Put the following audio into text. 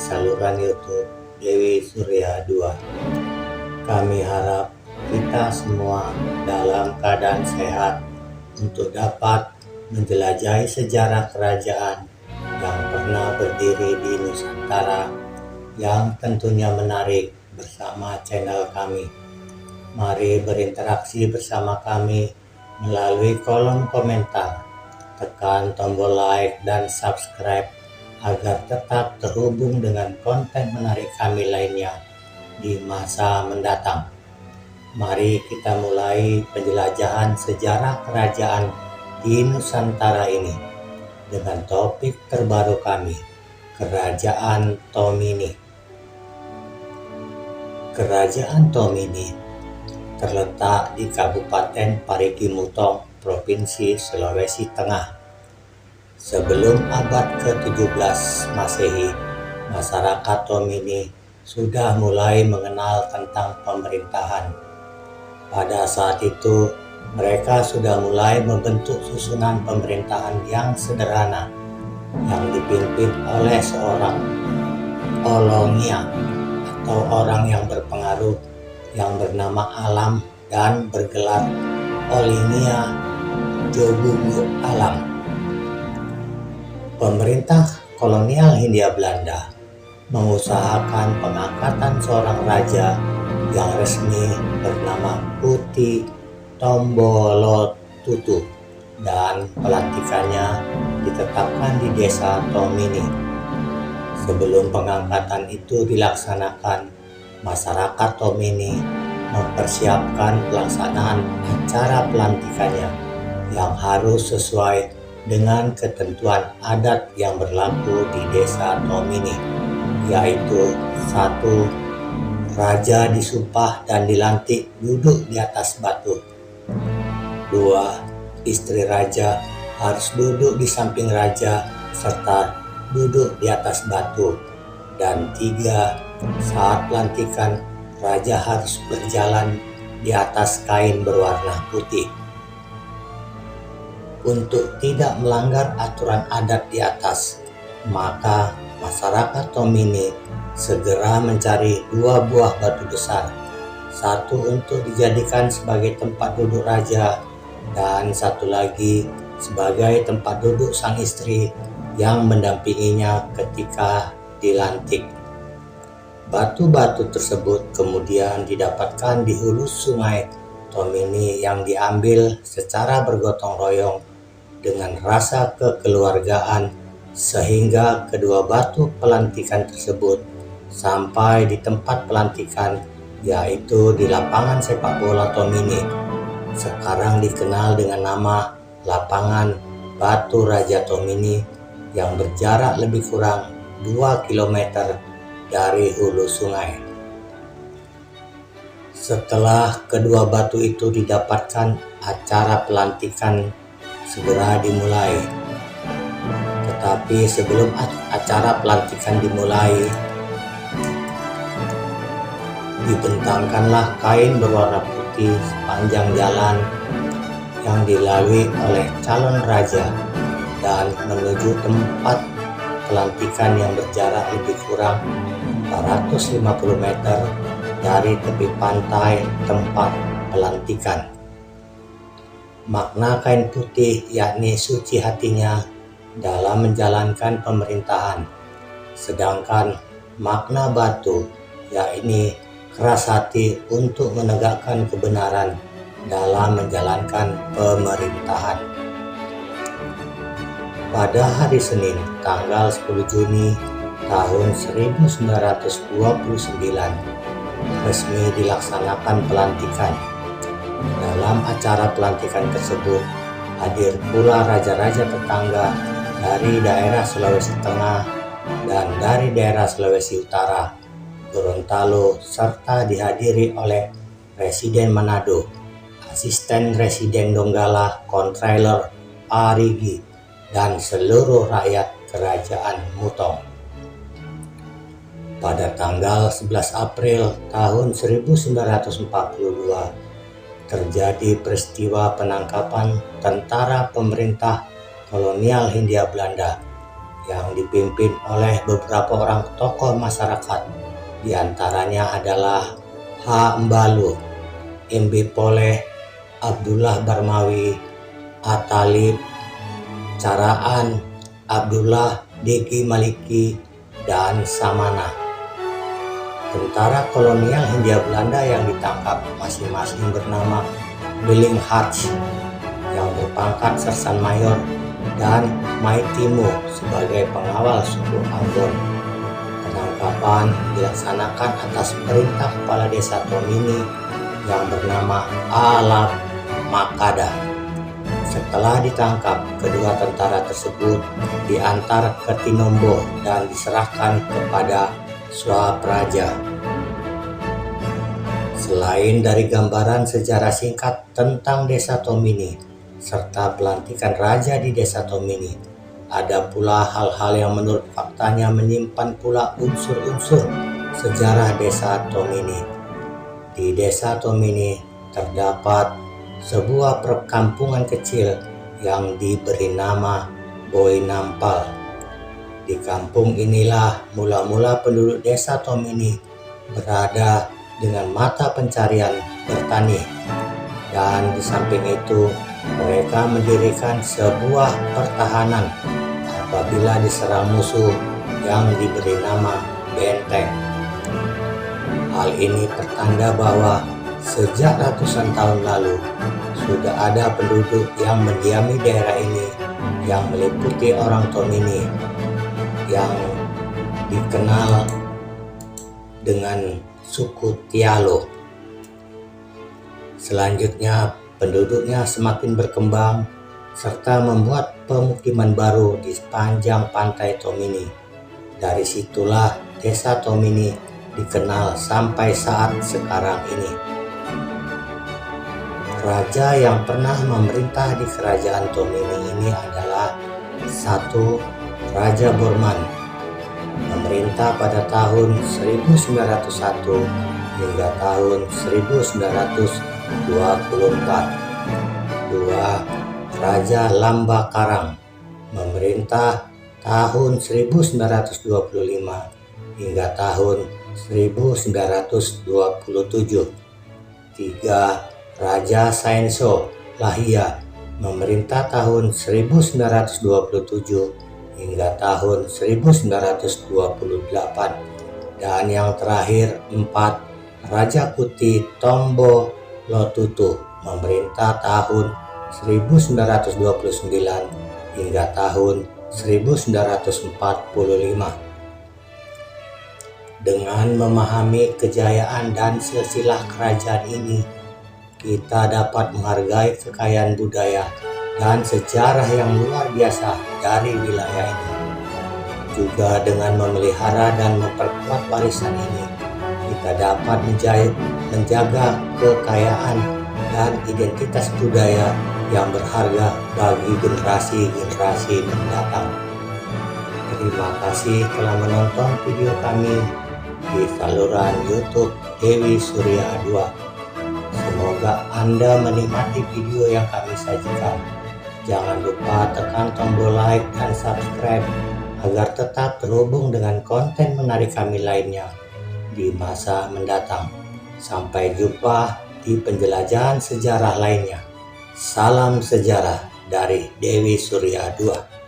saluran YouTube Dewi Surya 2. Kami harap kita semua dalam keadaan sehat untuk dapat menjelajahi sejarah kerajaan yang pernah berdiri di Nusantara yang tentunya menarik bersama channel kami. Mari berinteraksi bersama kami melalui kolom komentar. Tekan tombol like dan subscribe agar tetap terhubung dengan konten menarik kami lainnya di masa mendatang. Mari kita mulai penjelajahan sejarah kerajaan di Nusantara ini dengan topik terbaru kami, Kerajaan Tomini. Kerajaan Tomini terletak di Kabupaten Parigi Mutong, Provinsi Sulawesi Tengah. Sebelum abad ke-17 Masehi, masyarakat Tomini sudah mulai mengenal tentang pemerintahan. Pada saat itu, mereka sudah mulai membentuk susunan pemerintahan yang sederhana, yang dipimpin oleh seorang Olongia atau orang yang berpengaruh yang bernama Alam dan bergelar Olingia Jogugu Alam. Pemerintah kolonial Hindia Belanda mengusahakan pengangkatan seorang raja yang resmi bernama Puti Tombolotutu dan pelantikannya ditetapkan di desa Tomini. Sebelum pengangkatan itu dilaksanakan, masyarakat Tomini mempersiapkan pelaksanaan acara pelantikannya yang harus sesuai dengan ketentuan adat yang berlaku di desa Tomini, yaitu 1. Raja disumpah dan dilantik duduk di atas batu. 2. Istri raja harus duduk di samping raja serta duduk di atas batu. Dan 3. Saat pelantikan, raja harus berjalan di atas kain berwarna putih. Untuk tidak melanggar aturan adat di atas, maka masyarakat Tomini segera mencari 2 buah batu besar, satu untuk dijadikan sebagai tempat duduk raja dan satu lagi sebagai tempat duduk sang istri yang mendampinginya ketika dilantik. Batu-batu tersebut kemudian didapatkan di hulu sungai Tomini yang diambil secara bergotong royong dengan rasa kekeluargaan sehingga kedua batu pelantikan tersebut sampai di tempat pelantikan, yaitu di lapangan sepak bola Tomini, sekarang dikenal dengan nama Lapangan Batu Raja Tomini, yang berjarak lebih kurang 2 km dari hulu sungai. Setelah kedua batu itu didapatkan, acara pelantikan segera dimulai. Tetapi sebelum acara pelantikan dimulai, dibentangkanlah kain berwarna putih sepanjang jalan yang dilalui oleh calon raja dan menuju tempat pelantikan yang berjarak lebih kurang 450 meter dari tepi pantai tempat pelantikan. Makna kain putih yakni suci hatinya dalam menjalankan pemerintahan, sedangkan makna batu yakni keras hati untuk menegakkan kebenaran dalam menjalankan pemerintahan. Pada hari Senin, tanggal 10 Juni tahun 1929, resmi dilaksanakan pelantikan. Dalam acara pelantikan tersebut, hadir pula raja-raja tetangga dari daerah Sulawesi Tengah dan dari daerah Sulawesi Utara, Gorontalo, serta dihadiri oleh Presiden Manado, Asisten Residen Donggala, Kontrailor Parigi, dan seluruh rakyat Kerajaan Mutong. Pada tanggal 11 April tahun 1942, terjadi peristiwa penangkapan tentara pemerintah kolonial Hindia Belanda yang dipimpin oleh beberapa orang tokoh masyarakat. Di antaranya adalah H. Mbalu, MB Poleh, Abdullah Barmawi, Atalib, Caraan, Abdullah Deki Maliki, dan Samana. Tentara kolonial Hindia Belanda yang ditangkap masing-masing bernama Billinghurst yang berpangkat sersan mayor dan Maitimo sebagai pengawal suku Ambon. Penangkapan dilaksanakan atas perintah kepala desa Tomini yang bernama Alap Makada. Setelah ditangkap, kedua tentara tersebut diantar ke Tinombo dan diserahkan kepada Swapraja. Selain dari gambaran sejarah singkat tentang desa Tomini serta pelantikan raja di desa Tomini, ada pula hal-hal yang menurut faktanya menyimpan pula unsur-unsur sejarah desa Tomini. Di desa Tomini terdapat sebuah perkampungan kecil yang diberi nama Boinampal. Di kampung inilah mula-mula penduduk desa Tomini berada dengan mata pencarian bertani, dan di samping itu mereka mendirikan sebuah pertahanan apabila diserang musuh yang diberi nama benteng. Hal ini pertanda bahwa sejak ratusan tahun lalu sudah ada penduduk yang mendiami daerah ini yang meliputi orang Tomini yang dikenal dengan suku Tialo. Selanjutnya penduduknya semakin berkembang serta membuat pemukiman baru di sepanjang pantai Tomini. Dari situlah desa Tomini dikenal sampai saat sekarang ini. Raja yang pernah memerintah di kerajaan Tomini ini adalah satu Raja Borman, memerintah pada tahun 1901 hingga tahun 1924. Dua Raja Lamba Karang, memerintah tahun 1925 hingga tahun 1927. Tiga Raja Saenso Lahia, memerintah tahun 1927 hingga tahun 1928. Dan yang terakhir 4 Raja Kuti Tombo Lotutu, memerintah tahun 1929 hingga tahun 1945. Dengan memahami kejayaan dan silsilah kerajaan ini, kita dapat menghargai kekayaan budaya dan sejarah yang luar biasa dari wilayah ini. Juga dengan memelihara dan memperkuat warisan ini, kita dapat menjaga kekayaan dan identitas budaya yang berharga bagi generasi-generasi mendatang. Terima kasih telah menonton video kami di saluran YouTube Dewi Surya 2. Semoga Anda menikmati video yang kami sajikan. Jangan lupa tekan tombol like dan subscribe agar tetap terhubung dengan konten menarik kami lainnya di masa mendatang. Sampai jumpa di penjelajahan sejarah lainnya. Salam sejarah dari Dewi Surya 2.